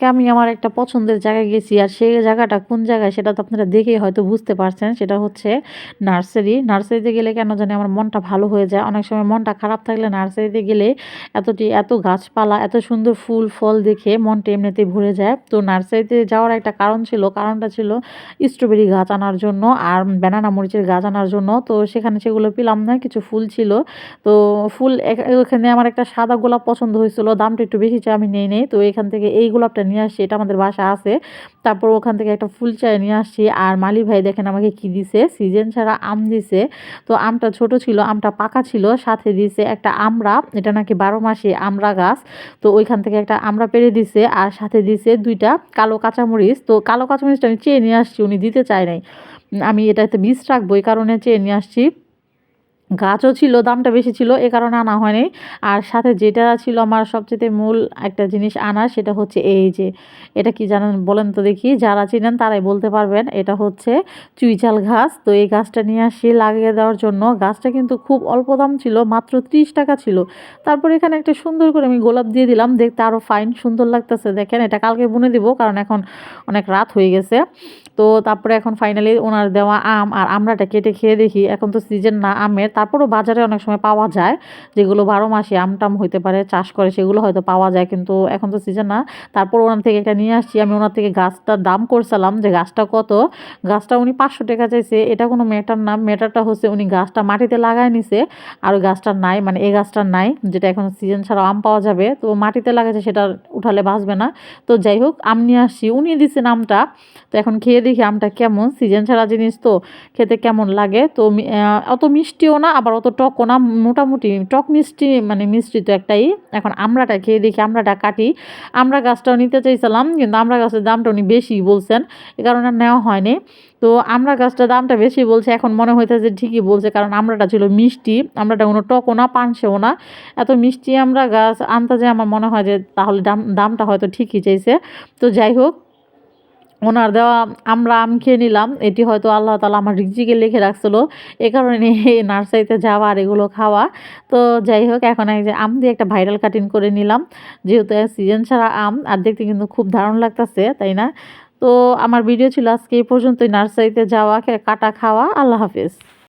আজকে আমি আমার একটা পছন্দের জায়গায় গেছি, আর সেই জায়গাটা কোন জায়গায় সেটা তো আপনারা দেখেই হয়তো বুঝতে পারছেন। সেটা হচ্ছে নার্সারিতে গেলে কেন জানি আমার মনটা ভালো হয়ে যায়। অনেক সময় মনটা খারাপ থাকলে নার্সারিতে গেলে এত গাছপালা, এত সুন্দর ফুল ফল দেখে মনটা এমনিতেই ভরে যায়। তো নার্সারিতে যাওয়ার একটা কারণটা ছিল স্ট্রবেরি গাছ আনার জন্য আর ব্যানানা মরিচের গাছ আনার জন্য। তো সেখানে সেগুলো পেলাম না, কিছু ফুল ছিল। তো ফুল ওখানে আমার একটা সাদা গোলাপ পছন্দ হয়েছিল, দামটা একটু বেশি চাই, আমি নেই। তো এখান থেকে এই গোলাপটা নিয়ে আসছি, এটা আমাদের বাসা আছে। তারপর ওখান থেকে একটা ফুল চাই নিয়ে আসছি। আর মালি ভাই দেখেন আমাকে কি দিছে, সিজন ছাড়া আম দিছে। তো আমটা ছোট ছিল, আমটা পাকা ছিল, সাথে দিছে একটা আমড়া, এটা নাকি 12 মাসে আমড়া গাছ। তো ওইখান থেকে একটা আমড়া পেড়ে দিছে, আর সাথে দিছে 2টা কালো কাঁচামরিচ। তো কালো কাঁচামরিচটা আমি চেয়ে নিয়ে আসছি, উনি দিতে চায় নাই। আমি এটাতে বীজ রাখবো এই কারণে চেয়ে নিয়ে আসছি। গাছও ছিল, দামটা বেশি ছিল, এ কারণে আনা হয়নি। আর সাথে যেটা ছিল আমার সবচেয়ে মূল একটা জিনিস আনা, সেটা হচ্ছে এই যে, এটা কি জানেন বলেন তো দেখি, যারা চিনেন তারাই বলতে পারবেন। এটা হচ্ছে চুইঝাল গাছ। তো এই গাছটা নিয়ে আসি লাগিয়ে দেওয়ার জন্য। গাছটা কিন্তু খুব অল্প দাম ছিল, মাত্র 30 টাকা ছিল। তারপর এখানে একটা সুন্দর করে আমি গোলাপ দিয়ে দিলাম, দেখতে আরও ফাইন সুন্দর লাগতেছে। দেখেন, এটা কালকে বুনে দিব, কারণ এখন অনেক রাত হয়ে গেছে। তো তারপরে এখন ফাইনালি ওনার দেওয়া আম আর আমড়াটা কেটে খেয়ে দেখি। এখন তো সিজন না আমের, তারপরও বাজারে অনেক সময় পাওয়া যায়, যেগুলো 12 মাসে আমটাম হইতে পারে, চাষ করে, সেগুলো হয়তো পাওয়া যায়, কিন্তু এখন তো সিজন না। তারপর ওনার থেকে একটা নিয়ে আসছি। আমি ওনার থেকে গাছটার দাম করছিলাম যে গাছটা কত। গাছটা উনি 500 টাকা চাইছে। এটা কোনো ম্যাটার না, ম্যাটারটা হচ্ছে উনি গাছটা মাটিতে লাগায় নিছে, আর ওই গাছটার নাই, মানে এই গাছটার নাই, যেটা এখন সিজন ছাড়া আম পাওয়া যাবে। তো মাটিতে লাগাচ্ছে, সেটা উঠালে বাঁচবে না। তো যাই হোক, আম নিয়ে আসছি, উনি দিচ্ছেন আমটা। তো এখন খেয়ে দেখি আমটা কেমন, সিজন ছাড়া জিনিস তো খেতে কেমন লাগে। তো অত মিষ্টিও না, আবার অত টকও না, মোটামুটি টক মিষ্টি, মানে মিষ্টি তো একটাই। এখন আমড়াটা খেয়ে দেখি, আমড়াটা কাটি। আমড়া গাছটাও নিতে চাইছিলাম, কিন্তু আমড়া গাছের দামটা উনি বেশি বলছেন, এ কারণে নেওয়া হয়নি। তো আমড়া গাছটার দামটা বেশি বলছে, এখন মনে হইতেছে ঠিকই বলছে, কারণ আমড়াটা ছিল মিষ্টি, আমড়াটা কোনো টকও না, পানসেও না। এত মিষ্টি আমড়া গাছ আনতে যে আমার মনে হয় যে তাহলে দামটা হয়তো ঠিকই চাইছে। তো যাই হোক, ওনার দেওয়া আমরা আম খেয়ে নিলাম। এটি হয়তো আল্লাহ তাআলা আমার রিজিকে লিখে রাখছিল, এ কারণে এই নার্সারিতে যাওয়া আর এগুলো খাওয়া। তো যাই হোক, এখন এই যে আম দিয়ে একটা ভাইরাল কাটিং করে নিলাম, যেহেতু সিজন ছাড়া আম, আর দেখতে কিন্তু খুব দারুণ লাগতেছে, তাই না? তো আমার ভিডিও ছিল আজকে এই পর্যন্তই, নার্সারিতে যাওয়া, কাটা, খাওয়া। আল্লাহ হাফেজ।